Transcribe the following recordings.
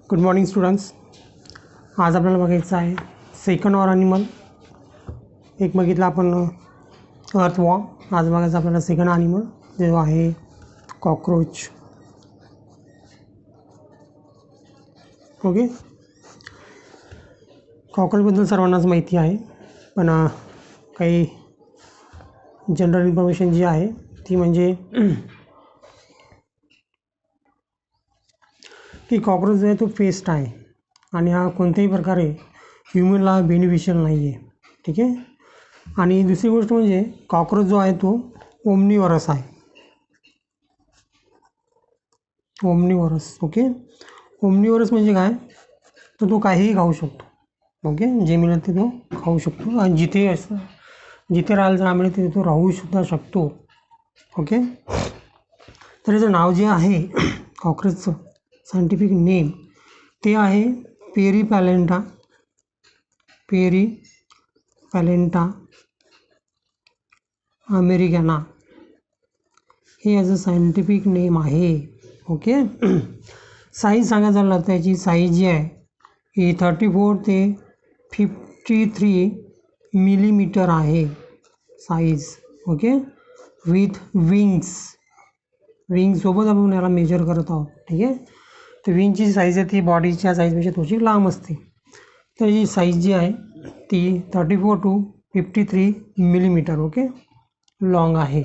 Good morning students. आज आपल्याला बघायचं आहे सेकंड ऑर ॲनिमल. एक बघितलं आपण अर्थवॉर्म. आज बघायचं आपल्याला सेकंड ॲनिमल जो आहे कॉकरोच. ओके, कॉकरोचबद्दल सर्वांनाच माहिती आहे, पण काही जनरल इन्फॉर्मेशन जी आहे ती म्हणजे की कॉकरोच जो आहे तो पेस्ट आहे आणि हा कोणत्याही प्रकारे ह्युमनला बेनिफिशियल नाही आहे. ठीक आहे. आणि दुसरी गोष्ट म्हणजे कॉकरोच जो आहे तो ओमनिवरस आहे. ओमनिवरस. ओके, ओमनिवरस म्हणजे काय, तर तो काहीही खाऊ शकतो. ओके, जे मिळेल ते तो खाऊ शकतो आणि जिथे राहायला मिळेल तिथे तो राहू सुद्धा शकतो. ओके, तर याचं नाव जे आहे कॉकरोचचं सायंटिफिक नेम ते आहे पेरीपॅलेंटा. पेरीपॅलेंटा अमेरिकॅना हे याचं सायंटिफिक नेम आहे. ओके, साईज सांगायचं झालं तर याची साईज जी आहे ही 34 ते 53 मिलीमीटर आहे साईज. ओके, विथ विंगसोबत आपण याला मेजर करत आहोत. ठीक आहे, तर विंगची साईज आहे ती बॉडीच्या साईजपेक्षा थोडीशी लांब असते. तर ही साईज जी आहे ती 34 to 53 मिलीमीटर ओके लॉंग आहे.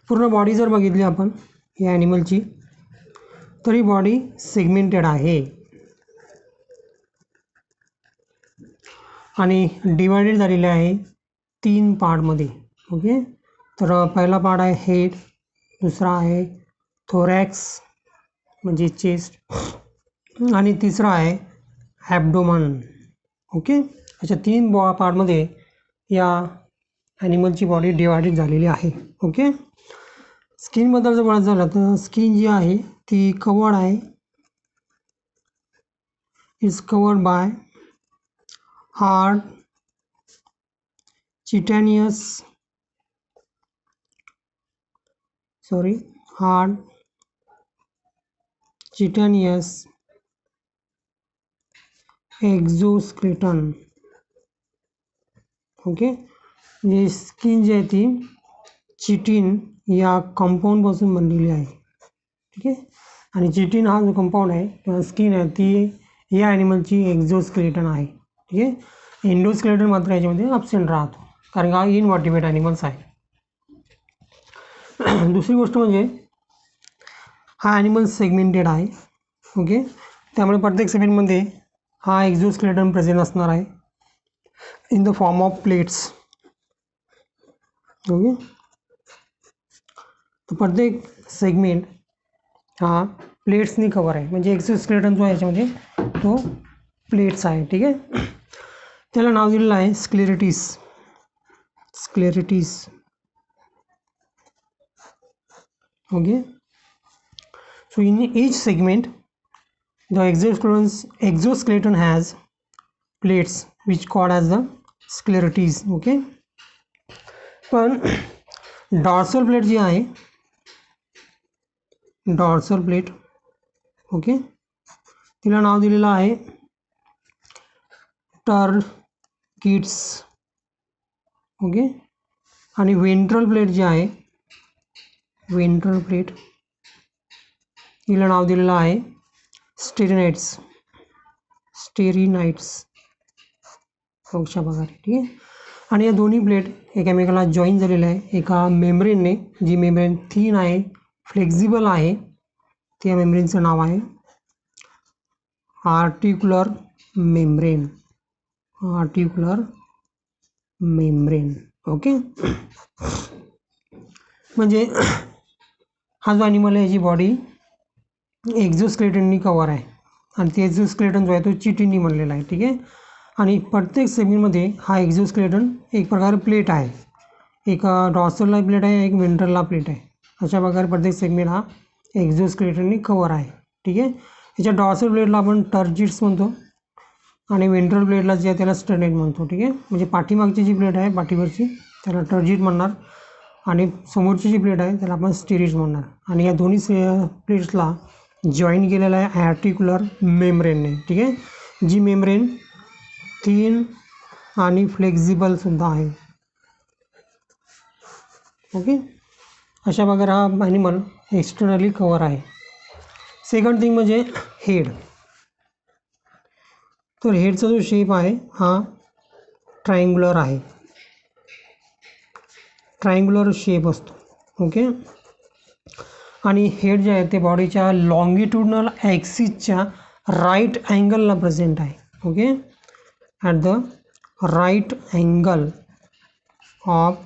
पूर्ण बॉडी जर बघितली आपण या ॲनिमलची तर ही बॉडी सेगमेंटेड आहे आणि डिवायडेड झालेली आहे 3 पार्टमध्ये. ओके, तर पहिला पार्ट आहे हेड, दुसरा आहे थोरॅक्स म्हणजे चेस्ट आणि तिसरा आहे ॲब्डोमन. ओके, अशा 3 पार्टमध्ये या ॲनिमलची बॉडी डिवायडेड झालेली आहे. ओके, स्किनबद्दल जर बोलायचं झालं तर स्किन जी आहे ती कवर्ड आहे. It's covered by hard chitinous exoskeleton. Okay, म्हणजे स्किन जी आहे ती चिटिन या कंपाऊंडपासून बनलेली आहे. ठीक आहे, आणि चिटिन हा जो कंपाऊंड आहे किंवा स्किन आहे ती या ॲनिमलची एक्झोस्केलेटन आहे. ठीक आहे, एंडोस्केलेटन मात्र याच्यामध्ये ॲब्सेंट राहतो कारण हा इनव्हर्टिब्रेट ॲनिमल्स आहे. दुसरी गोष्ट म्हणजे हा ॲनिमल सेगमेंटेड आहे. ओके, त्यामुळे प्रत्येक सेगमेंटमध्ये हा एक्झोस्केलेटन प्रेझेंट असणार आहे in the form of plates. Okay, तर प्रत्येक सेगमेंट हा प्लेट्सनी कवर आहे म्हणजे एक्झोस्केलेटन जो आहे याच्यामध्ये तो प्लेट्स आहे. ठीक आहे, त्याला नाव दिलेलं आहे sclerites. Okay, so in each segment the exoskeleton has plates which called as the sclerites. Okay, पण डॉर्सल प्लेट जी आहे डॉर्सल प्लेट ओके तिला नाव दिलेलं आहे टर्किड्स. ओके, आणि वेंट्रल प्लेट जी आहे वेंट्रल प्लेट तिला नाव दिलेलं आहे स्टेरिनाइट्स अशा प्रकारे. ठीक आहे, आणि या दोन्ही प्लेट एकमेकाला जॉईन झालेल्या आहे एका मेम्ब्रेनने, जी मेम्ब्रेन थिन आहे, फ्लेक्झिबल आहे. त्या मेम्ब्रेनचं नाव आहे आर्टिक्युलर मेम्ब्रेन. ओके, म्हणजे हा जो ॲनिमल आहे याची बॉडी एक्झोस्केलेटननी कवर आहे आणि ते एक्झोस्केलेटन जो आहे तो चिटिननी बनलेला आहे. ठीक आहे, आणि प्रत्येक सेगमेंटमध्ये हा एक्झोस्केलेटन एक प्रकारे प्लेट आहे. एक डॉर्सलला प्लेट आहे, एक वेंट्रलला प्लेट आहे. अशा प्रकारे प्रत्येक सेगमेंट हा एक्झोस्केलेटननी कवर आहे. ठीक आहे, याच्या डॉर्सल प्लेटला आपण टर्जिड्स म्हणतो आणि वेंट्रल प्लेटला जे आहे त्याला स्टेरिनाइट म्हणतो. ठीक आहे, म्हणजे पाठीमागची जी प्लेट आहे पाठीवरची त्याला टर्जिड म्हणणार आणि समोरची जी प्लेट आहे त्याला आपण स्टेरिज म्हणणार. आणि या दोन्ही प्लेट्सला जॉईन केलेला आहे आर्टिक्युलर मेम्ब्रेनने. ठीक आहे, जी मेम्ब्रेन थिन आणि फ्लेक्झिबलसुद्धा आहे. ओके, अशा प्रकारे हा ॲनिमल एक्सटर्नली कवर आहे. सेकंड थिंग म्हणजे हेड. तर हेडचा जो शेप आहे हा ट्रायंग्युलर आहे, ट्रायंग्युलर शेप असतो. ओके, आणि हेड जे आहे ते बॉडीच्या लॉंगिट्युडनल ॲक्सिसच्या राईट अँगलला प्रेझेंट आहे. Okay, at the right angle of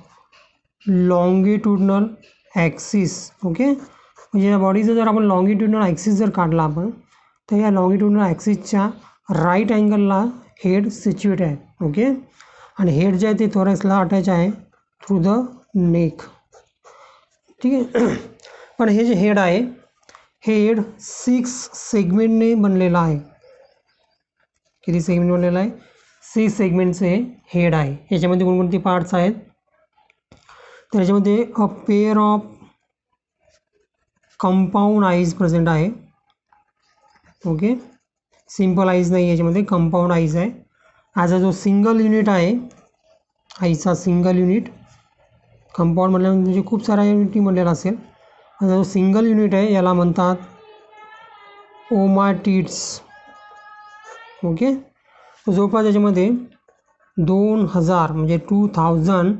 longitudinal axis. Okay, म्हणजे या बॉडीचं जर आपण लॉंगिट्युडनल ॲक्सिस जर काढला आपण, तर या लॉंगिट्युडनल ॲक्सिसच्या राईट अँगलला हेड सिच्युएट आहे. ओके, आणि हेड जे आहे ते थोरॅक्सला अटॅच आहे थ्रू द नेक. ठीक आहे, पण हे जे हेड आहे हे हेड 6 सेगमेंटने बनलेलं आहे. किती सेगमेंट बनलेलं आहे? 6 सेगमेंटचे हेड आहे. याच्यामध्ये कोणकोणते पार्ट्स आहेत? तर याच्यामध्ये अ pair of compound eyes present आहे. ओके, सिम्पल आईज नाही, याच्यामध्ये कंपाऊंड आईज आहे. ॲज अ जो सिंगल युनिट आहे आईचा सिंगल युनिट, कंपाऊंड म्हटल्यानंतर म्हणजे खूप साऱ्या युनिटी म्हणलेला असेल. ॲज अ जो सिंगल युनिट आहे याला म्हणतात ओमाटिड्स. ओके, जवळपास याच्यामध्ये 2000 म्हणजे 2000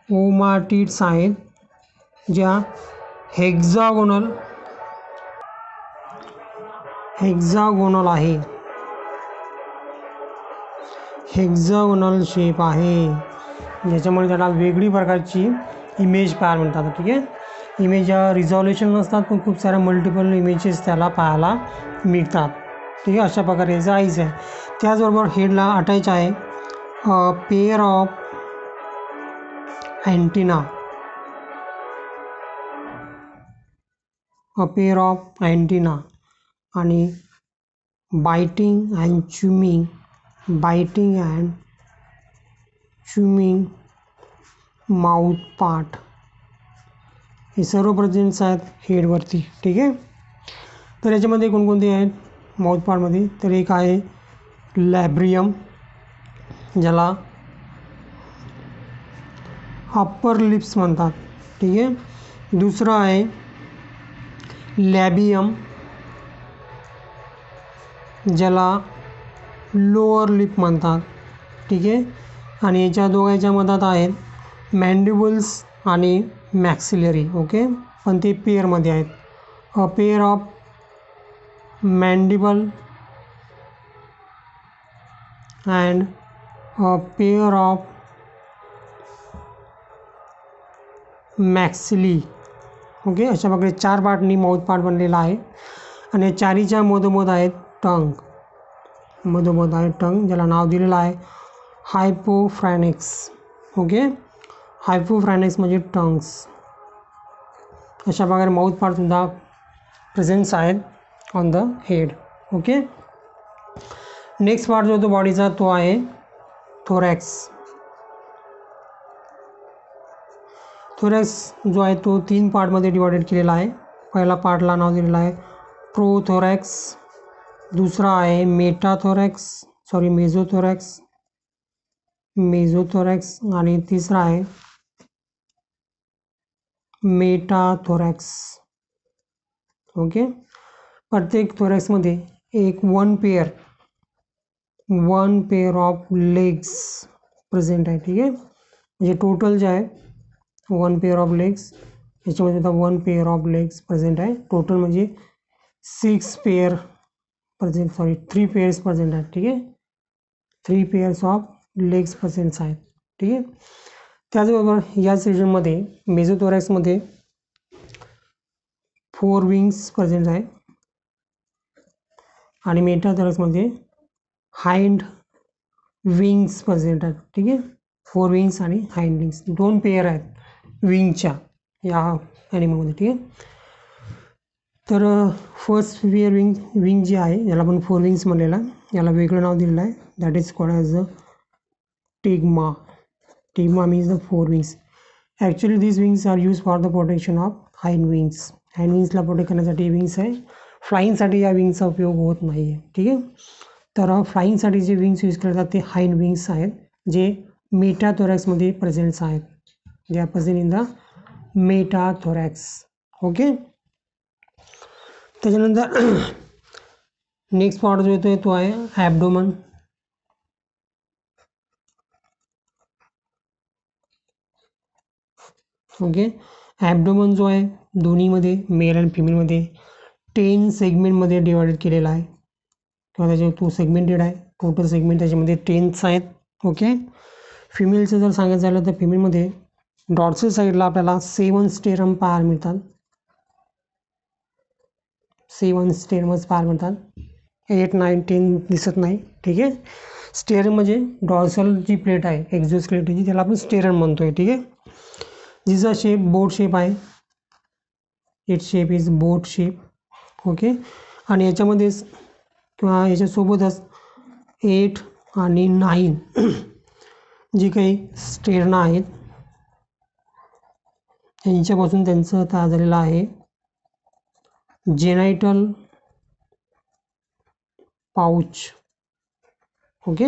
ओमाटिड्स आहेत, ज्या हेक्झागोनल आहे, हेक्झागोनल शेप आहे, ज्याच्यामुळे त्याला वेगळी प्रकारची इमेज पाहायला मिळतात. ठीक आहे, इमेज रिझॉल्युशन नसतात पण खूप साऱ्या मल्टिपल इमेजेस त्याला पाहायला मिळतात. ठीक आहे, अशा प्रकारे याचा आईज आहे. त्याचबरोबर हेडला अटॅच आहे पेअर ऑफ अँटिना, आणि बायटिंग अँड च्युमिंग माउथ पार्ट, हे सर्व प्रेझेंट्स आहेत हेडवरती. ठीक आहे, तर याच्यामध्ये कोणकोणते आहेत माउथ पार्टमध्ये? तर एक आहे लॅब्रियम, ज्याला अप्पर लिप्स म्हणतात. ठीक आहे, दुसरं आहे लॅबियम, ज्याला लोअर लिप म्हणतात. ठीक आहे, आणि याच्या दोघांच्या मधात आहेत मॅन्डिबल्स आणि मॅक्सिलरी. ओके, पण ते पेअरमध्ये आहेत. A pair of mandible and a pair of maxillae. Okay, अशा प्रकारे 4 पार्टनी माउथ पार्ट बनलेला आहे. आणि या चारीच्या मधोमध आहेत टंग, ज्याला नाव दिलेलं आहे हायपोफ्रॅनिक्स. ओके, हायपोफ्रॅनिक्स म्हणजे टंग्स. अशा प्रकारे माउथ पार्टसुद्धा प्रेझेंट्स आहेत on the head. Okay, next part जो तो बॉडीचा तो आहे थोरॅक्स. थोरॅक्स जो आहे तो 3 पार्टमध्ये डिवायडेड केलेला आहे. पहिला पार्टला नाव दिलेलं आहे प्रोथोरॅक्स, दुसरा आहे मेझोथोरॅक्स, आणि तिसरा आहे मेटाथोरॅक्स. ओके, प्रत्येक थोरॅक्समध्ये एक one pair of legs present आहे. ठीक आहे, म्हणजे टोटल जे आहे 1 पेअर ऑफ लेग्स, याच्यामध्ये आता 1 पेअर ऑफ लेग्स प्रेझेंट आहे. टोटल म्हणजे 3 पेअर्स प्रेझेंट आहेत. ठीक आहे, 3 पेअर्स ऑफ लेग्स प्रेझेंट्स आहेत. ठीक आहे, त्याचबरोबर याच रिजनमध्ये मेझोथोरॅक्समध्ये 4 विंग्स प्रेझेंट आहे, आणि मेटाथोरॅक्समध्ये हाइंड विंग्स प्रेझेंट आहेत. ठीक आहे, 4 विंग्स आणि हाइंड विंग्स, 2 पेअर आहेत विंगच्या या ॲनिमलमध्ये. ठीक आहे, तर फर्स्ट पेअर विंग जी आहे याला आपण 4 विंग्स म्हणलेला, याला वेगळं नाव दिलेलं आहे, that is called as tegmina means the 4 wings. Actually this wings are use for the protection of hind wings. Hind विंग्सला प्रोटेक्ट करण्यासाठी विंग्स आहे. फ्लाईंगसाठी या विंग्सचा उपयोग होत नाही आहे. ठीक आहे. तर फ्लाईंगसाठी जे विंग्स यूज करतात ते हाइंड विंग्स आहेत जे मेटाथोरॅक्समध्ये प्रेझेंट्स आहेत. They are present in the metathorax. Okay. त्याच्यानंतर नेक्स्ट पार्ट जो येतो तो आहे ॲबडोमन. ओके. ॲबडोमन जो आहे दोन्हीमध्ये मेल आणि फिमेलमध्ये 10 सेगमेंटमध्ये डिवायडेड केलेला आहे किंवा त्याचे तो सेगमेंटेड आहे. टोटल सेगमेंट त्याच्यामध्ये 10 आहेत. ओके. फिमेलचं जर सांगायचं झालं तर फिमेलमध्ये डॉर्सल साईडला आपल्याला 7 स्टेरम पाहायला मिळतात. 7 स्टेरमच पाहायला मिळतात. 8, 9, 10 दिसत नाही. ठीक आहे. स्टेरम म्हणजे डॉर्सल जी प्लेट आहे एक्झोस्केलेटनची त्याला आपण स्टेरम म्हणतोय. ठीक आहे. जिचा शेप बोट शेप आहे. It shape is boat shape. Okay. आणि याच्यामध्येच किंवा याच्यासोबतच 8 आणि 9 जी काही स्टेरना आहेत यांच्यापासून त्यांचं तयार झालेलं आहे जेनायटल पाऊच. ओके.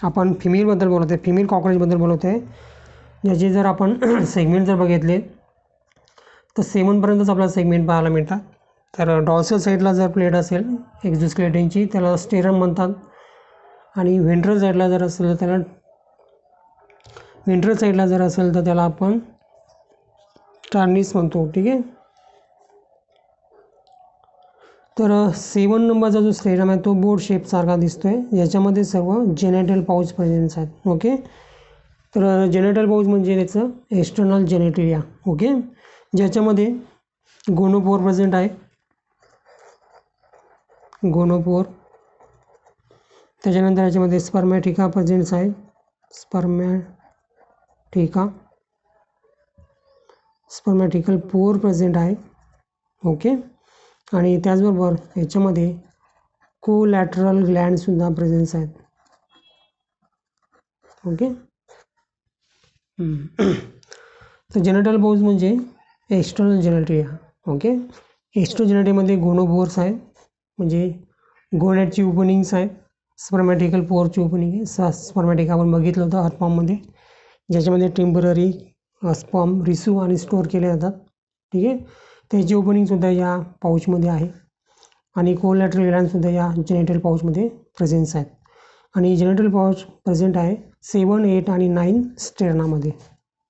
आपण फिमेलबद्दल बोलत आहे, फिमेल कॉकरोचबद्दल बोलत आहे. याचे जर आपण सेगमेंट जर बघितले तर 7पर्यंतच आपल्याला सेगमेंट पाहायला मिळतात. तर डॉर्सल साईडला जर प्लेट असेल एक्झोस्केलेटनची त्याला स्टेरम म्हणतात. आणि व्हेंट्रल साईडला जर असेल तर त्याला आपण स्टार्निस म्हणतो. ठीक आहे. तर 7 नंबरचा जो स्टेरम आहे तो बोट शेपसारखा दिसतोय. याच्यामध्ये सर्व जेनेटल पाऊच प्रेझेंट्स आहेत. ओके. तर जेनेटल पाऊच म्हणजे त्याचं एक्सटर्नल जेनेटेरिया. ओके. ज्याच्यामध्ये गोनोपोर प्रेझेंट आहे. गोनोपोर. त्याच्यानंतर याच्यामध्ये स्पर्मॅटिका प्रेझेंट्स आहे. स्पर्मॅटिकल पोर प्रेझेंट आहे. ओके. आणि त्याचबरोबर याच्यामध्ये कोलॅटरल ग्लँडसुद्धा प्रेझेंट्स आहेत. ओके. तर जेनेटल पाऊच म्हणजे एक्सटर्नल जेनेटेरिया. ओके. एक्सटर्नल जेनेटेरियामध्ये गोनोपोर्स आहे म्हणजे गोनॅटची ओपनिंग्स आहेत. स्पर्मॅटिकल पोरची ओपनिंग आहे. स्पर्मॅटिका आपण बघितलं होतं हर्टफॉर्ममध्ये ज्याच्यामध्ये टेम्पररी स्पर्म रिसिव्ह आणि स्टोअर केले जातात. ठीक आहे. त्याची ओपनिंगसुद्धा या पाऊचमध्ये आहे. आणि कोलॅटरल ग्लँडसुद्धा या जेनेटल पाऊचमध्ये प्रेझेंट्स आहेत. आणि जेनेटल पाऊच प्रेझेंट आहे 7, 8 आणि 9 स्टेरनामध्ये.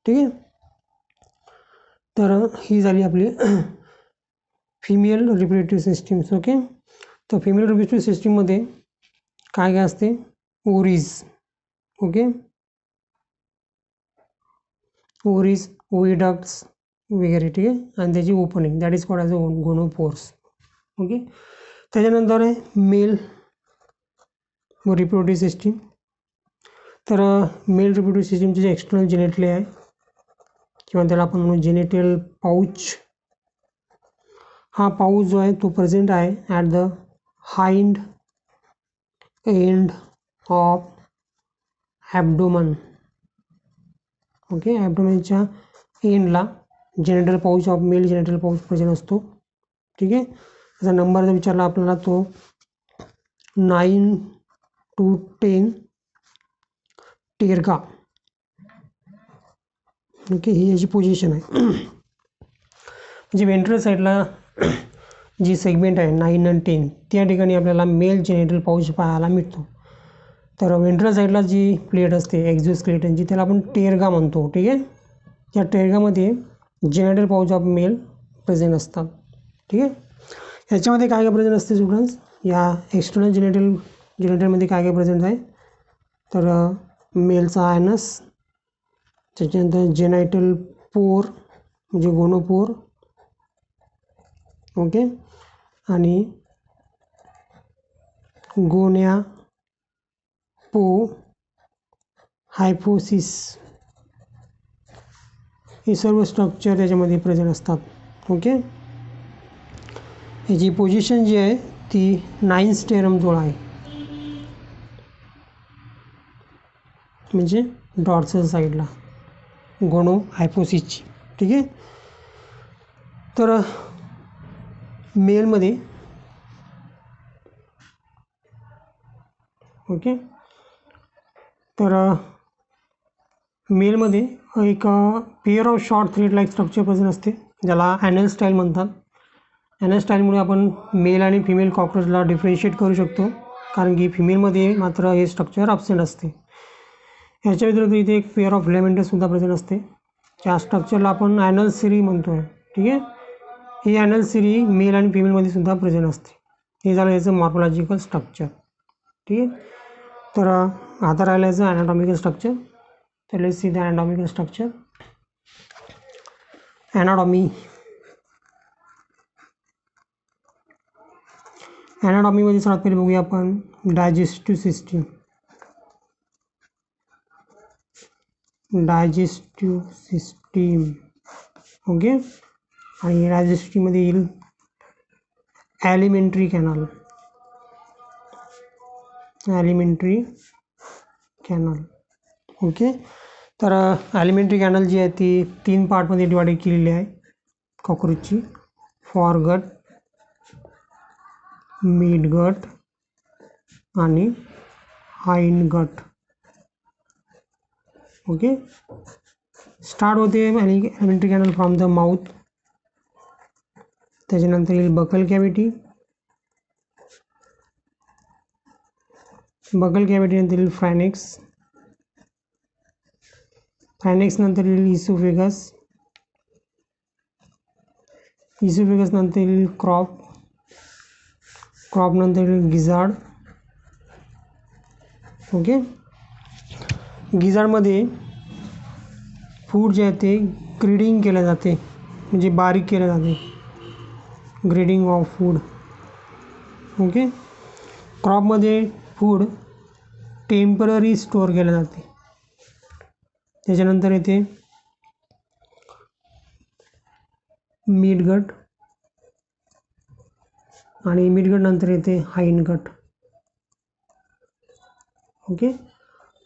ठीक आहे. तर ही झाली आपली फिमेल रिप्रोडक्टिव्ह सिस्टीम्स. ओके. तर फिमेल रिप्रोडक्टिव्ह सिस्टीममध्ये काय काय असते? ओव्हरीज. ओके. ओव्हरीज, ओव्हिडक्ट्स वगैरे. ठीक आहे. आणि त्याची opening that is called as a gonopores. Okay. त्याच्यानंतर आहे मेल रिप्रोडक्टिव्ह सिस्टीम. तर मेल रिप्रोडक्टिव्ह सिस्टीमचे जे एक्सटर्नल जेनेटली आहे किंवा त्याला आपण म्हणू जेनेटल पाऊच. हा पाऊच जो आहे तो प्रेझेंट आहे at the hind end of abdomen. Okay. ॲबडोमनच्या एंडला genital pouch of male genital pouch present असतो. ठीक आहे. त्याचा नंबर जर विचारला आपल्याला तो 9 to 10 टेरगा. ओके. ही याची पोझिशन आहे. म्हणजे वेंट्रल साईडला जी सेगमेंट आहे 9 आणि 10 त्या ठिकाणी आपल्याला मेल जेनेटल पाऊच पाहायला मिळतो. तर वेंट्रल साईडला जी प्लेट असते एक्झोस्केलेटनची त्याला आपण टेरगा म्हणतो. ठीक आहे. या टेरगामध्ये genital pouch of male present असतात. ठीक आहे. याच्यामध्ये काय काय प्रेझेंट असते स्टुडंट्स? या एक्सटर्नल जेनेटलमध्ये काय काय प्रेझेंट आहे? तर मेलचा आयनस, त्याच्यानंतर जेनायटल पोर म्हणजे गोनोपोर. ओके. आणि गोन्या पो हायपोसिस हे सर्व स्ट्रक्चर त्याच्यामध्ये प्रेझेंट असतात. ओके. याची पोझिशन जी आहे ती 9 स्टेरमजवळ आहे म्हणजे डॉर्सल साईडला. गोनोहायपोसिसची. ठीक आहे. तर मेलमध्ये ओके, तर मेलमध्ये एक pair of short thread like structure present असते, ज्याला ॲनल स्टाईल म्हणतात. ॲनल स्टाईलमुळे आपण मेल आणि फिमेल कॉकरोचला डिफरन्शिएट करू शकतो, कारण की फिमेलमध्ये मात्र हे स्ट्रक्चर ॲब्सेंट असते. ह्याच्या व्यतिरिक्त इथे एक पेअर ऑफ फिलामेंटसुद्धा प्रेझेंट असते. त्या स्ट्रक्चरला आपण ॲनल सिरी म्हणतो आहे. ठीक आहे. ही ॲनल सिरी मेल आणि फिमेलमध्ये सुद्धा प्रेझेंट असते. हे झालं याचं मॉर्फोलॉजिकल स्ट्रक्चर. ठीक आहे. तर आता राहिलं याचं ॲनाटॉमिकल स्ट्रक्चर. तर लेट्स सी द ॲनाटॉमिकल स्ट्रक्चर. ॲनाटॉमीमध्ये सर्वात पहिले बघूया आपण डायजेस्टिव्ह सिस्टीम. ओके, आणि डायजेस्टिव्हमध्ये येईल ॲलिमेंटरी कॅनल. ओके, तर ॲलिमेंटरी कॅनल जी आहे ती 3 पार्टमध्ये डिवाइडेड केलेली आहे कॉकरोचची. फॉरगट, मिडगट आणि हाइंडगट. ओके, स्टार्ट होते ॲलिमेंटरी कॅनल फ्रॉम द माउथ. त्याच्यानंतर येईल बकल कॅव्हिटी. बकल कॅव्हिटीनंतर येईल फ्रायनेक्स. फ्रायनेक्सनंतर येईल इसोफेगस. इसोफेगसनंतर येईल क्रॉप. क्रॉपनंतर येईल गिजार्ड. ओके, गिजार्डमध्ये फूड जे आहे ते ग्रेडिंग केलं जाते, म्हणजे बारीक केलं जाते, ग्रेडिंग ऑफ फूड. ओके, क्रॉपमध्ये फूड टेम्पररी स्टोअर केलं जाते. त्याच्यानंतर येते मिडगट आणि मिडगट नंतर येते हाइंडगट. ओके,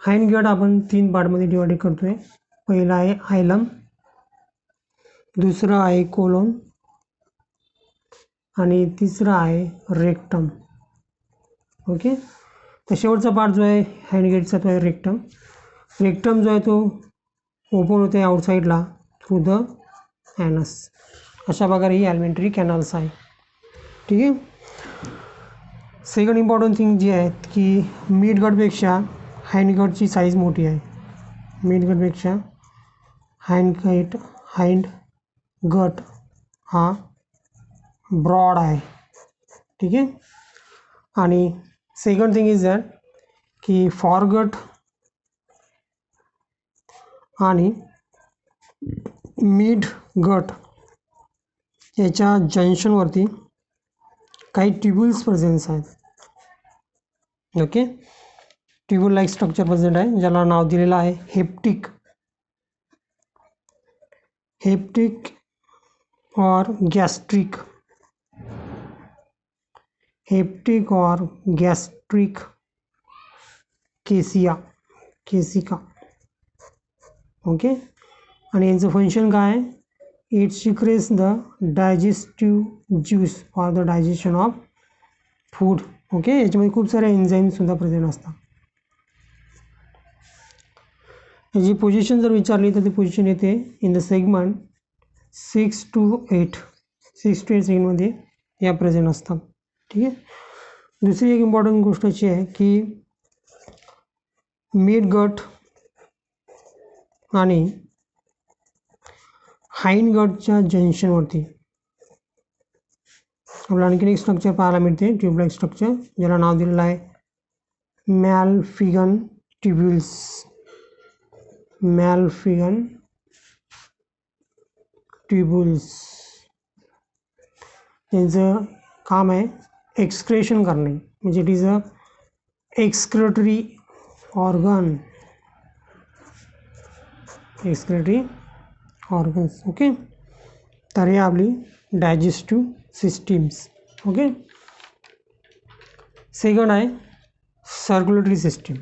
हाइंडगट आपण 3 पार्टमध्ये डिवाइड करतोय. पहिला आहे हायलम, दुसरं आहे कोलोन आणि तिसरं आहे रेक्टम. ओके, तर शेवटचा पार्ट जो आहे हाइंडगटचा तो आहे रेक्टम. रेक्टम जो आहे तो ओपन होते आउटसाईडला थ्रू द ॲनस. अशा प्रकारे ही ॲलिमेंटरी कॅनल्स आहे. ठीक आहे. सेकंड इम्पॉर्टंट थिंग जी आहे की मिडगटपेक्षा हाइंडगटची साईज मोठी आहे. मिडगटपेक्षा हाइंडगट हा ब्रॉड आहे. ठीक आहे. आणि सेकंड थिंग इज दॅट की फॉरगट आणि मिडगट याच्या जंक्शनवरती काही ट्युब्युल्स प्रेझेंट आहेत. Okay, tubule like structure present आहे, ज्याला नाव दिलेलं आहे हेप्टिक और गॅस्ट्रिक. हेप्टिक और गॅस्ट्रिक केसिका. ओके, आणि यांचं फंक्शन काय आहे? It secretes the digestive juice for the digestion of food. Okay, याच्यामध्ये खूप सारे एन्झाईमसुद्धा प्रेझेंट असतात. याची पोझिशन जर विचारली तर ती पोझिशन येते इन द सेगमेंट 6 to 8 सेगमेंटमध्ये या प्रेझेंट असतात. ठीक आहे. दुसरी एक इम्पॉर्टंट गोष्ट अशी आहे की मिडगट आणि हाइंडगटच्या जंक्शनवरती आपल्याला आणखीन एक स्ट्रक्चर पाहायला मिळते, ट्यूबलाईक स्ट्रक्चर, ज्याला नाव दिलेलं आहे मॅलफिगन ट्युब्युल्स. त्यांचं काम आहे एक्सक्रेशन करणे, म्हणजे it is a excretory organs. Okay, तर हे आपली डायजेस्टिव्ह सिस्टीम्स. ओके, सेकंड आहे circulatory system.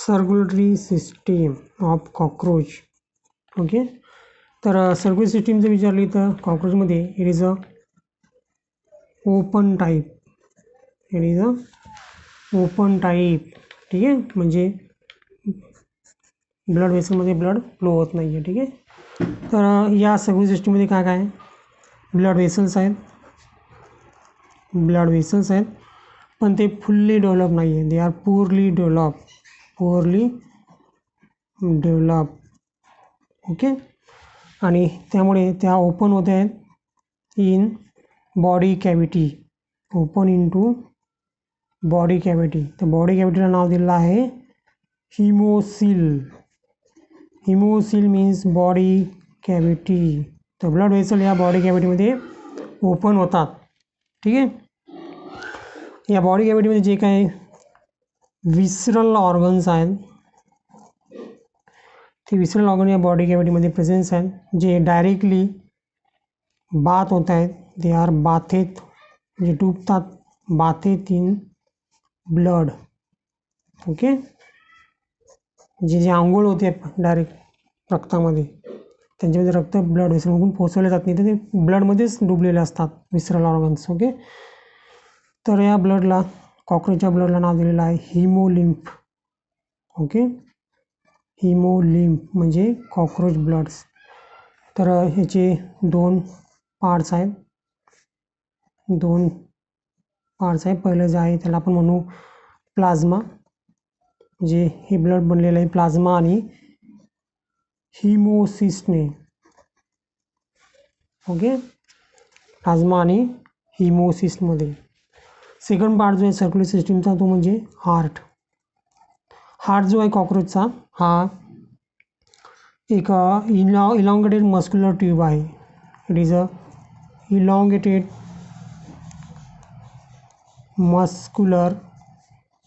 Circulatory system of cockroach. Okay, तर सर्क्युलेटरी सिस्टीम जर विचारली तर कॉक्रोचमध्ये it is a open type. It is a open type. ठीक आहे, म्हणजे ब्लड वेसलमध्ये ब्लड फ्लो होत नाही आहे. ठीक आहे, तर या सर्क्युलेटरी सिस्टीममध्ये काय काय आहे? ब्लड वेसल्स आहेत. ब्लड वेसल्स आहेत, पण ते फुल्ली डेव्हलप नाही आहे. They are poorly develop. Okay, आणि त्यामुळे त्या ओपन होत आहेत in body cavity. Open into body cavity. तर बॉडी कॅव्हिटीला नाव दिलेलं आहे haemocoel. Haemocoel means body cavity. तर ब्लड वेसल या बॉडी कॅव्हिटीमध्ये ओपन होतात. ठीक आहे, या बॉडी कॅव्हिटीमध्ये जे काय विसरल ऑर्गन्स आहेत ते विसरल ऑर्गन या बॉडी कॅव्हिटीमध्ये प्रेझेन्स आहेत, जे डायरेक्टली बाथ होत आहेत. दे आर बाथेत, म्हणजे डुबतात, बाथेत इन ब्लड. ओके, जे आंघोळ होते डायरेक्ट रक्तामध्ये, त्यांच्यामध्ये रक्त ब्लड वेसलमधून पोचवले जात नाही, तर ते ब्लडमध्येच डुबलेले असतात विसरल ऑर्गन्स. ओके, तर या ब्लडला, कॉक्रोचच्या ब्लडला नाव दिलेलं आहे हिमोलिम्फ. ओके, हिमोलिम्फ म्हणजे कॉक्रोच ब्लड्स. तर ह्याचे दोन पार्ट्स आहेत. पहिलं जे आहे त्याला आपण म्हणू प्लाझ्मा, म्हणजे हे ब्लड बनलेलं आहे प्लाझ्मा आणि हिमोसिस्टने. ओके, प्लाझ्मा आणि हिमोसिस्टमध्ये. सेकंड पार्ट जो आहे सर्क्युलेटरी सिस्टीमचा तो म्हणजे हार्ट. हार्ट जो आहे कॉक्रोचचा हा एक इलॉंगेटेड मस्क्युलर ट्यूब आहे. It is a elongated muscular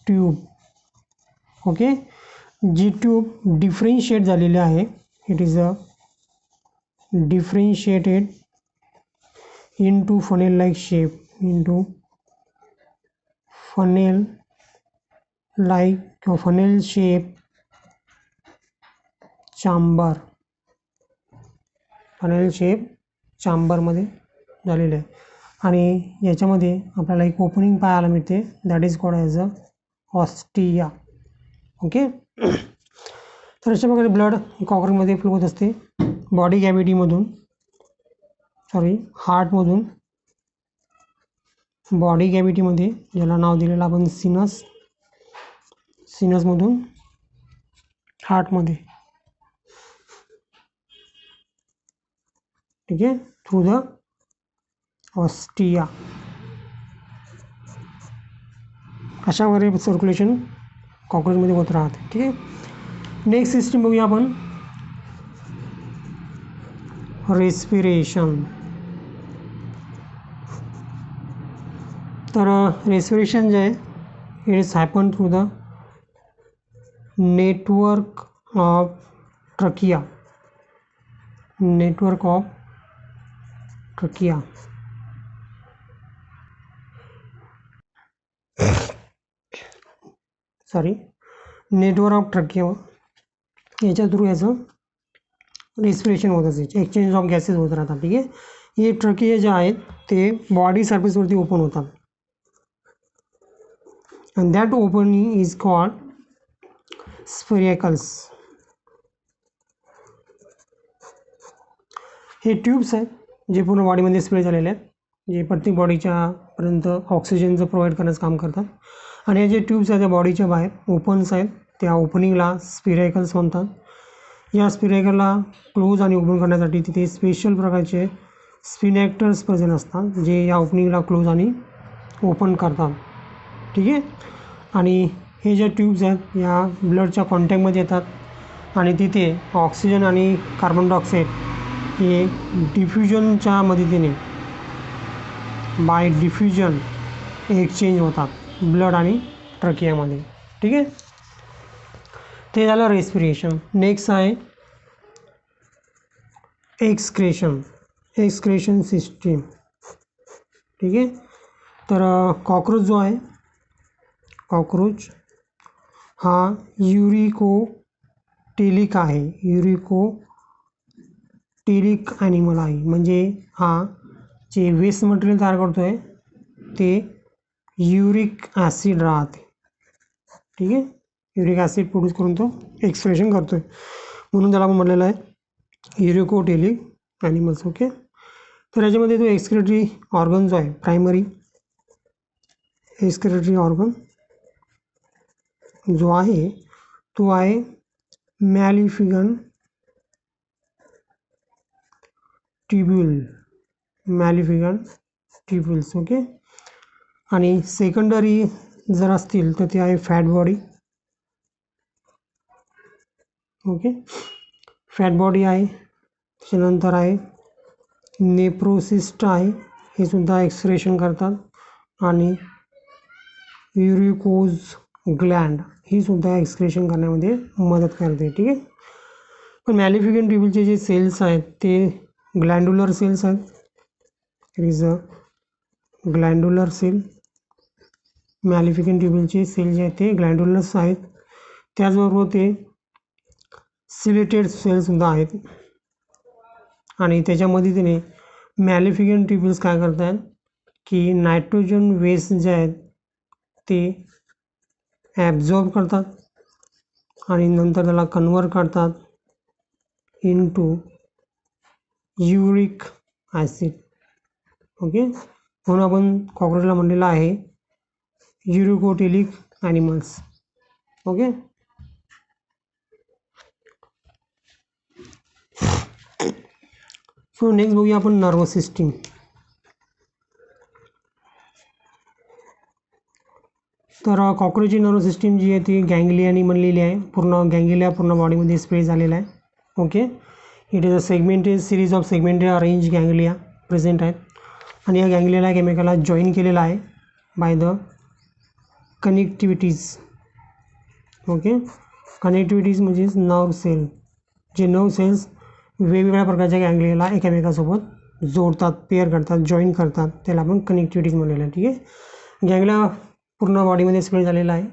tube. Okay, जी ट्यूब डिफरेन्शिएट झालेली आहे. It is a differentiated into funnel like shape, into funnel like funnel shape chamber. funnel shape chamber मध्ये झालेले आहे, आणि याच्यामध्ये आपल्याला एक ओपनिंग पाहायला मिळते, that is called as a ostia. Okay, तर अशा प्रकारे ब्लड कॉक्रोचमध्ये फ्लो होत असते बॉडी कॅव्हिटीमधून, हार्टमधून बॉडी कॅव्हिटीमध्ये, ज्याला नाव दिलेलं आपण सिनसमधून हार्टमध्ये. ठीक आहे, थ्रू द ऑस्टिया. अशा प्रकारे सर्क्युलेशन कॉक्रोचमध्ये होत राहते. ठीक आहे, नेक्स्ट सिस्टीम बघूया आपण, रेस्पिरेशन. तर रेस्पिरेशन जे आहे it is happen through the network of trachea. Network of trachea. Network of trachea, याच्या थ्रू याचं रेस्पिरेशन होत असते, एक्सचेंज ऑफ गॅसेस होत राहतात. ठीक आहे, हे ट्रकिया जे आहेत ते बॉडी सर्फेसवरती ओपन होतात, and that opening is called sphericals. हे ट्यूब्स आहेत जे पूर्ण बॉडीमध्ये स्प्रेड झालेले आहेत, जे प्रत्येक बॉडीच्या पर्यंत ऑक्सिजनचं प्रोव्हाइड करण्याचं काम करतात. आणि हे जे ट्यूब्स आहेत त्या बॉडीच्या बाहेर ओपन्स आहेत, त्या ओपनिंगला स्पिरॅकल्स म्हणतात. या स्पिरॅकलला क्लोज आणि ओपन करण्यासाठी तिथे स्पेशल प्रकारचे स्पिनॅक्टर्स प्रेझेंट असतात, जे या ओपनिंगला क्लोज आणि ओपन करतात. ठीक आहे, आणि हे जे ट्यूब्स आहेत या ब्लडच्या कॉन्टॅक्टमध्ये येतात आणि तिथे ऑक्सिजन आणि कार्बन डायऑक्साईड हे डिफ्युजनच्या मदतीने, बाय डिफ्युजन एक्सचेंज होतात ब्लड आणि ट्रकियामध्ये. ठीक आहे, ते झालं रेस्पिरेशन. नेक्स्ट आहे एक्सक्रेशन सिस्टीम. ठीक आहे, तर कॉक्रोच जो आहे, कॉक्रोच हा युरिकोटेलिक आहे, युरिकोटेलिक ॲनिमल आहे. म्हणजे हा जे वेस्ट मटेरियल तयार करतो आहे ते युरिक ॲसिड राहते. ठीक आहे, युरिक ॲसिड प्रोड्यूस करून तो एक्सक्रेशन करतो आहे, म्हणून त्याला आपण म्हटलेलं आहे युरिकोटेलिक ॲनिमल्स. ओके, तर याच्यामध्ये जो एक्सक्रेटरी ऑर्गन जो आहे, प्रायमरी एक्सक्रेटरी ऑर्गन जो आहे तो आहे मॅलिफिगन ट्यूब्युल्स. ओके, आणि सेकंडरी जर असतील तर ते आहे fat body. Okay, fat body आहे. त्याच्यानंतर आहे नेप्रोसिस्ट आहे, हे सुद्धा एक्सक्रेशन करतात. आणि युरिकोज ग्लँड ही सुद्धा एक्सक्रेशन करण्यामध्ये मदत करते. ठीक आहे, पण मॅलिफिगन ट्यूब्युलचे जे सेल्स आहेत ते ग्लँड्युलर सेल्स आहेत. It is a glandular cell. Malpighian ट्यूब्युलचे सेल जे आहेत ते ग्लँड्युलर्स आहेत. त्याचबरोबर ते सिलेटेड सेलसुद्धा आहेत. आणि त्याच्यामध्ये त्याने मॅलिफिगन ट्यूब्युल्स काय करतात की नायट्रोजन वेस्ट जे आहेत ते ॲब्झॉर्ब करतात आणि नंतर त्याला कन्वर्ट करतात इनटू युरिक ॲसिड. ओके, म्हणून आपण कॉक्रोचला म्हणलेलं आहे युरिकोटेलिक ॲनिमल्स. ओके, सो नेक्स्ट बघूया आपण नर्वस सिस्टीम. तर कॉक्रोचची नर्वस सिस्टीम जी आहे ती गँग्लियानी बनलेली आहे. पूर्ण बॉडीमध्ये स्प्रेड झालेला आहे. Okay, it is a series of segmented arrange ganglia present आहेत. आणि या गँग्लियाला केमिकलला जॉईन केलेला आहे by the connectivities. Okay, connectivities म्हणजे नर्व सेल. जे नर्व सेल्स वेगवेगळ्या प्रकारच्या गँग्लियाला एकमेकासोबत जोडतात, पेअर करतात, जॉईन करतात, त्याला आपण कनेक्टिव्हिटीज म्हणलेलं आहे. ठीक आहे, गँग्लिया पूर्ण बॉडीमध्ये स्प्रेड झालेला आहे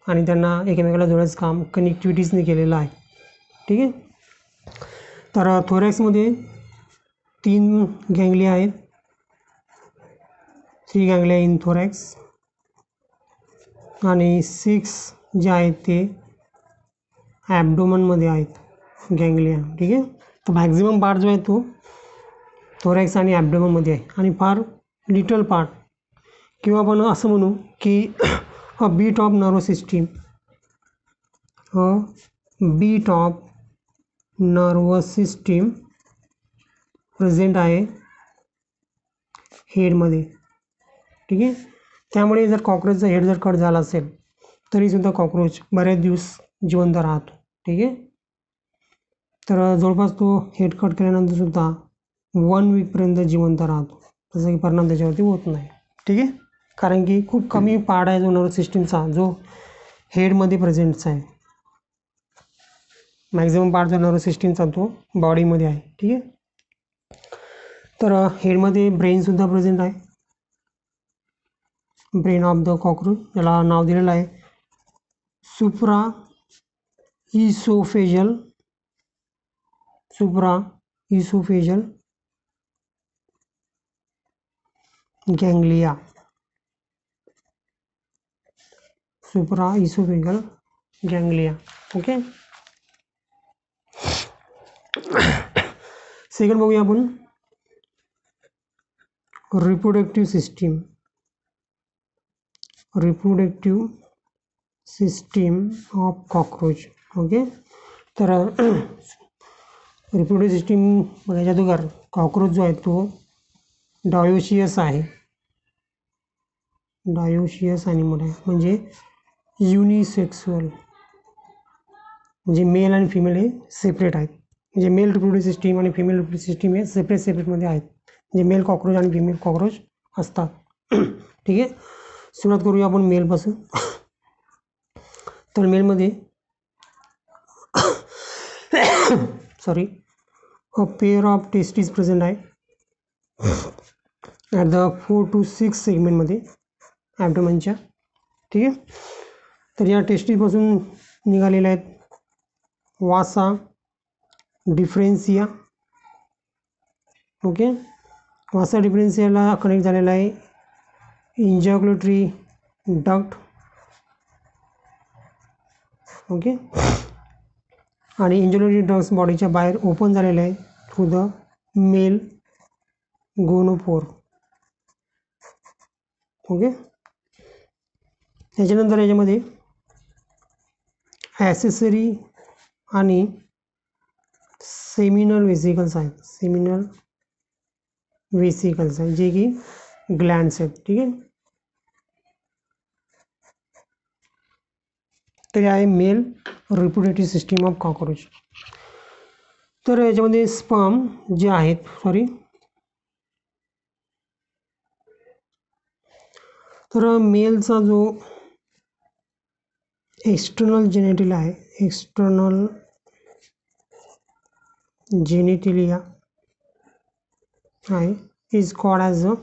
आणि त्यांना एकमेकाला जोडायचं काम कनेक्टिव्हिटीजने केलेलं आहे. ठीक आहे, तर थोरॅक्समध्ये 3 गँग्लिया आहेत. 3 गँग्लिया इन थोरॅक्स आणि 6 जे आहेत ते ॲब्डोमनमध्ये आहेत गँग्लिया. ठीक आहे, तर मॅक्झिमम पार्ट जो आहे तो थोरॅक्स आणि ॲब्डोमनमध्ये आहे. आणि फार लिटल पार्ट किंवा आपण असं म्हणू की a bit of nervous system present आहे हेडमध्ये. ठीक आहे, त्यामुळे जर कॉक्रोचचा हेड जर कट झाला असेल तरीसुद्धा कॉक्रोच बऱ्याच दिवस जिवंत राहतो. ठीक आहे, तर जवळपास तो हेड कट केल्यानंतरसुद्धा 1 वीकपर्यंत जिवंत राहतो. तसा काही परिणाम त्याच्यावरती होत नाही. ठीक आहे, कारण की खूप कमी पार्ट आहे जो नर्वस सिस्टीमचा जो हेडमध्ये प्रेझेंटचा आहे. मॅक्झिमम पार्ट जो नर्वस सिस्टीमचा तो बॉडीमध्ये आहे. ठीक आहे, तर हेडमध्ये ब्रेनसुद्धा प्रेझेंट आहे. ब्रेन ऑफ द कॉक्रोच, याला नाव दिलेलं आहे सुप्रा इसोफेजल गँग्लिया. सुप्रा इसोफेजल गँग्लिया. ओके, सेकंड बघूया आपण reproductive system of cockroach. Okay, तर रिप्रोडक्टिव्ह सिस्टीम बघायच्या अगोदर कॉक्रोच जो आहे तो डायोशियस ॲनिमल आहे. म्हणजे युनिसेक्सुअल, म्हणजे मेल आणि फिमेल हे सेपरेट आहेत. म्हणजे मेल रिप्रोडक्टिव्ह सिस्टीम आणि फिमेल रिप्रोडक्टिव्ह सिस्टीम हे सेपरेटमध्ये आहेत. म्हणजे मेल कॉक्रोच आणि फिमेल कॉक्रोच असतात. ठीक आहे, सुरुवात करूया आपण मेलपासून. तर मेलमध्ये a pair of testis present आहे ॲट द 4 to 6 सेगमेंटमध्ये ॲब्डोमेनच्या. ठीक आहे, तर या टेस्टिसपासून निघालेल्या आहेत वासा डिफरेन्सिया. ओके, वासा डिफरेन्सियाला कनेक्ट झालेला आहे इंजॅक्युलेटरी डक्ट. ओके, आणि इंजॅक्युलेटरी डक्ट्स बॉडीच्या बाहेर ओपन झालेले आहे through the male gonopore. Okay, त्याच्यानंतर याच्यामध्ये ॲसेसरी आणि सेमिनल वेसिकल्स आहेत. सेमिनल वेसिकल्स आहेत जे की ग्लँड्स आहेत. ठीक आहे, तर आहे male reproductive system of cockroach. तर याच्यामध्ये स्पर्म जे आहेत तर मेलचा जो एक्सटर्नल जेनेटिल आहे, एक्सटर्नल जेनेटिलिया आहे, is called as a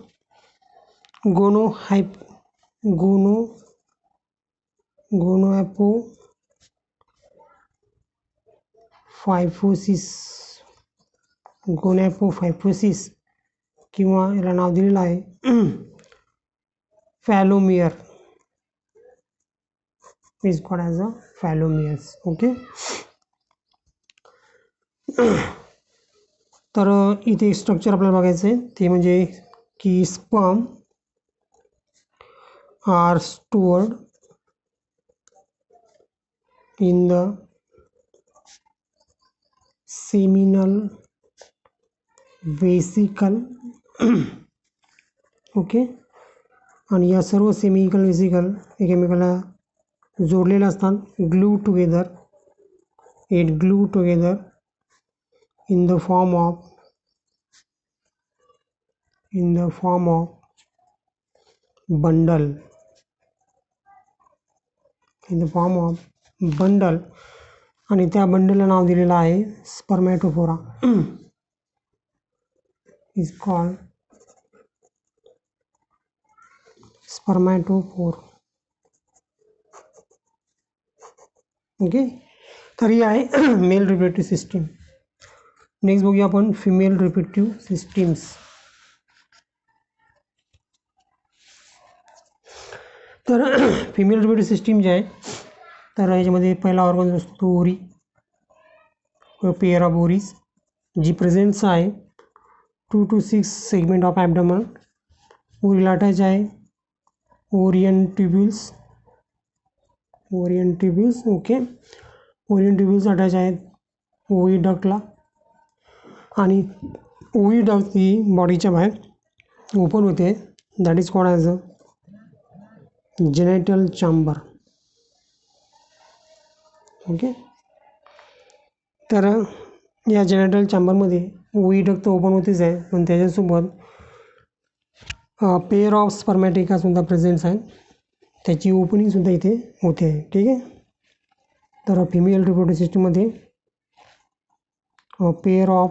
gonapophysis किंवा याला नाव दिलेलं आहे phallomere. Is called as a phallomeres. Okay, तर इथे स्ट्रक्चर आपल्याला बघायचं आहे ते म्हणजे की sperm are stored in the seminal vesicle. Okay, आणि या सर्व सेमिकल वेसिकल एकमेकाला जोडलेले असतात, glue together. It glue together in the form of bundle. In the form of bundle, आणि त्या बंडलला नाव दिलेलं आहे spermatophora. is called spermatophore. Okay, तर ही आहे मेल रिप्रोडक्टिव्ह सिस्टीम. नेक्स्ट बघूया आपण फिमेल रिप्रोडक्टिव्ह सिस्टीम्स. तर फिमेल रिप्रोडक्टिव्ह सिस्टीम जे आहे तर याच्यामध्ये पहिला ऑर्गन असतो तो ओरी, पेअर ऑफ ओरीज, जी प्रेझेंट्स आहे 2 to 6 सेगमेंट ऑफ ॲबडमन. ओरीला अटॅच आहे ovarian tubules. Okay, ovarian tubules attach आहेत ओव्हिडक्टला, आणि ओव्हिडक्ट ही बॉडीच्या बाहेर ओपन होते. That is called as a genital चॅम्बर. Okay, तर या जेनेटल चॅम्बरमध्ये ओव्हिडक्ट ओपन होतेच आहे, पण त्याच्यासोबत पेअर ऑफ स्पर्मॅटिकासुद्धा प्रेझेंट्स आहेत, त्याची ओपनिंगसुद्धा इथे होते आहे. ठीक आहे, तर फिमेल रिप्रोडक्टिव्ह सिस्टीममध्ये पेअर ऑफ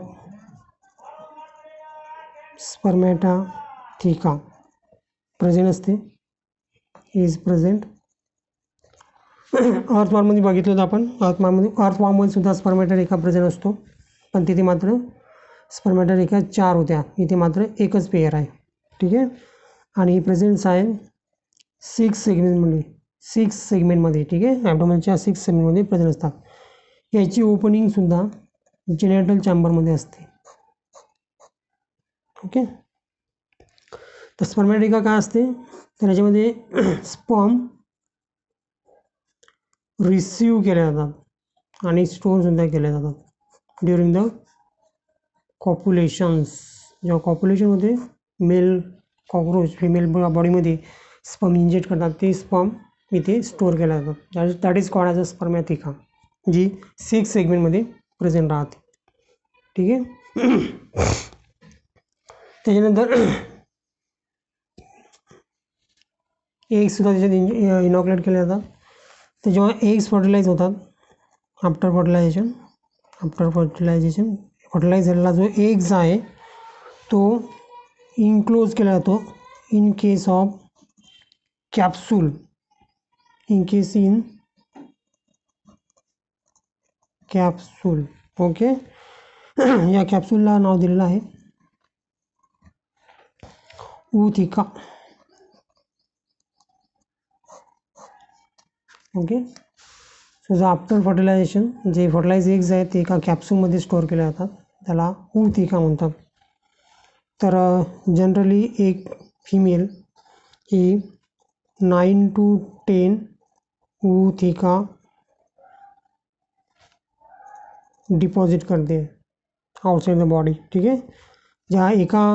स्पर्मॅटिका प्रेझेंट असते, इज प्रेझेंट. अर्थवॉर्ममध्ये बघितलं तर आपण अर्थवॉर्ममध्ये सुद्धा स्पर्मॅटिका प्रेझेंट असतो, पण तिथे मात्र स्पर्मॅटिका 4 होत्या, इथे मात्र एकच पेअर आहे. ठीक आहे, आणि प्रेझेंट्स आहे 6 सेगमेंटमध्ये. ठीक आहे, ॲबडोमेनच्या 6 सेगमेंटमध्ये प्रेझेंट असतात. याची ओपनिंगसुद्धा जेनेटल चॅम्बरमध्ये असते. ओके, तर स्पर्मॅटिका काय असते तर याच्यामध्ये स्पर्म रिसीव केले जातात आणि स्टोअरसुद्धा केले जातात ड्युरिंग द कॉप्युलेशन्स. जेव्हा कॉप्युलेशनमध्ये मेल कॉकरोच फिमेल बॉडीमध्ये स्पर्म इंजेक्ट करतात, ते स्पर्म इथे स्टोअर केला जातात. That is called as a spermatheca, जी 6 सेगमेंटमध्ये प्रेझेंट राहते. ठीक आहे, त्याच्यानंतर एग्ससुद्धा त्याच्यात इनॉक्युलेट केले जातात. तर जेव्हा एग्स फर्टिलाइज होतात आफ्टर फर्टिलायझेशन फर्टिलाइज झालेला जो एग्स आहे तो इनक्लोज केला जातो in case of capsule. Capsule. Okay. या कॅप्सूलला नाव दिलेलं आहे ootheca. Okay. So after fertilization जे फर्टिलाइज एग्ज आहेत ते एका कॅप्सूलमध्ये स्टोअर केले जातात, त्याला ऊथिका म्हणतात. तर जनरली एक फिमेल ही 9 to 10 ऊथिका डिपॉझिट करते आउटसाइड द बॉडी. ठीक आहे. ज्या एका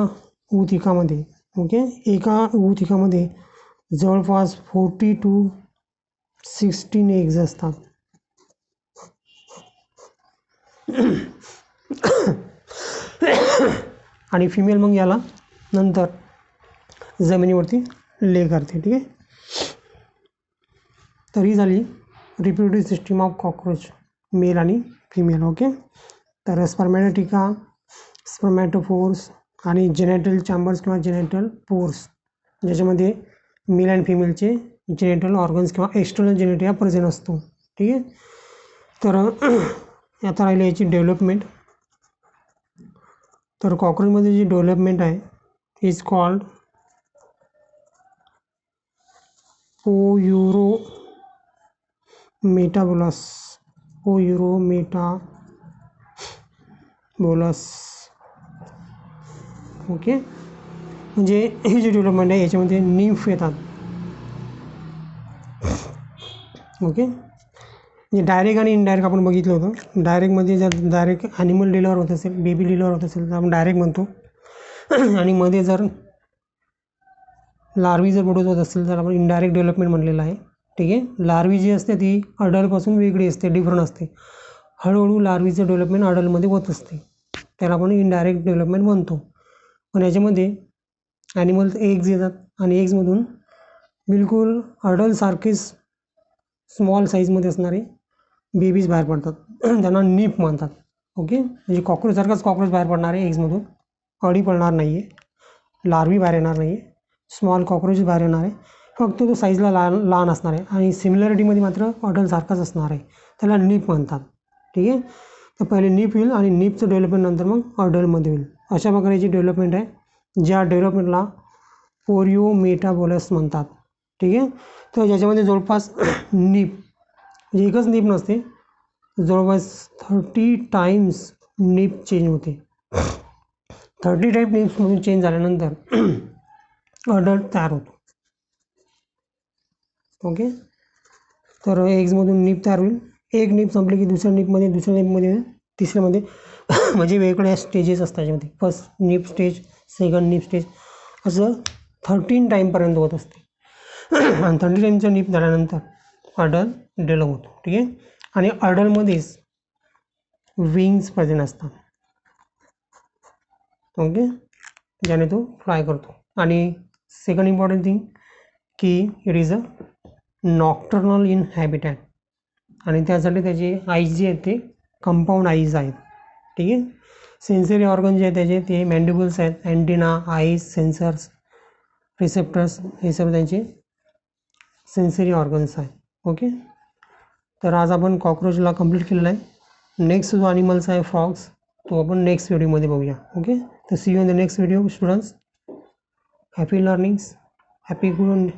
ऊथिकामध्ये, ओके, एका ऊथिकामध्ये जवळपास 40 to 16 एग्ज असतात. आणि फिमेल मग याला नंतर जमिनीवरती ले करते. ठीक आहे. तर ही झाली reproductive system of cockroach, male आणि फिमेल. ओके. तर स्पर्मॅटोटिका, स्पर्मॅटोफोर्स आणि जेनेटल चॅम्बर्स किंवा जेनेटल पोर्स, ज्याच्यामध्ये मेल अँड फिमेलचे जेनेटल ऑर्गन्स किंवा एक्सटर्नल जेनेटिया प्रेझेंट असतो. ठीक आहे. तर आता राहिली याची डेव्हलपमेंट. तर कॉकरोचमध्ये जी डेव्हलपमेंट आहे is called paurometabolous. Paurometabolous. Okay. म्हणजे हे जे डेव्हलपमेंट आहे याच्यामध्ये निम्फ येतात. ओके. म्हणजे डायरेक्ट आणि इनडायरेक्ट आपण बघितलं होतं. डायरेक्टमध्ये जर डायरेक्ट ॲनिमल डिलिव्हर होत असेल, बेबी डिलिव्हर होत असेल तर आपण डायरेक्ट म्हणतो. आणि मध्ये जर लार्वी जर प्रोड्यूस होत असेल तर आपण इनडायरेक्ट डेव्हलपमेंट म्हणलेलं आहे. ठीक आहे. लार्वी जी असते ती अडल्टपासून वेगळी असते, डिफरंट असते. हळूहळू लार्वीचं डेव्हलपमेंट अडल्टमध्ये होत असते, त्याला आपण इनडायरेक्ट डेव्हलपमेंट म्हणतो. पण याच्यामध्ये ॲनिमल्स एग्ज येतात आणि एग्जमधून बिलकुल अडल्टसारखेच स्मॉल साईजमध्ये असणारे बेबीज बाहेर पडतात, त्यांना निप म्हणतात. ओके. म्हणजे कॉकरोचसारखाच कॉकरोच बाहेर पडणार आहे एग्जमधून, अळी पडणार नाही आहे, लार्वी बाहेर येणार नाही आहे, स्मॉल कॉकरोच बाहेर येणार आहे. फक्त तो साईजला लहान असणार आहे आणि सिमिलॅरिटीमध्ये मात्र अडल्टसारखाच असणार आहे, त्याला निप म्हणतात. ठीक आहे. तर पहिले निप होईल आणि निपचं डेव्हलपमेंट नंतर मग अडल्टमध्ये होईल. अशा प्रकारची डेव्हलपमेंट आहे, ज्या डेव्हलपमेंटला पोरिओमेटाबोलस म्हणतात. ठीक आहे. तर ज्याच्यामध्ये जवळपास निप म्हणजे एकच निप नसते, जवळपास 30 टाइम्स निप चेंज होते. 30 टाईप निप्समधून चेंज झाल्यानंतर अडल्ट तयार होतो. ओके. तर एग्जमधून निप तयार होईल. एक निप संपली की दुसऱ्या निपमध्ये, तिसऱ्यामध्ये म्हणजे वेगवेगळ्या स्टेजेस असतात त्याच्यामध्ये. फर्स्ट निप स्टेज, सेकंड निप स्टेज, असं 13 टाईमपर्यंत होत असते. आणि 30 टाईमचा निप झाल्यानंतर अडल्ट डेव्हलप होतो. ठीक आहे. आणि अडल्टमध्येच विंग्स प्रेझेंट असतात. ओके. ज्याने तो फ्लाय करतो. आणि सेकंड इम्पॉर्टंट थिंग की it is a nocturnal in habitat, आणि त्यासाठी त्याचे आईज जे आहेत ते कंपाऊंड आईज आहेत. ठीक आहे. सेन्सरी ऑर्गन जे आहेत त्याचे ते मॅन्डिबल्स आहेत, अँटिना, आईज, सेन्सर्स, रिसेप्टर्स, हे सर्व त्यांचे सेन्सरी ऑर्गन्स आहेत. ओके. तर आज आपण कॉकरोचला कंप्लीट केलेला आहे. नेक्स्ट जो ॲनिमल्स आहे फ्रॉग्स, तो आपण नेक्स्ट व्हिडिओमध्ये बघूया. ओके. तर see you in the next video students. Happy learnings, happy good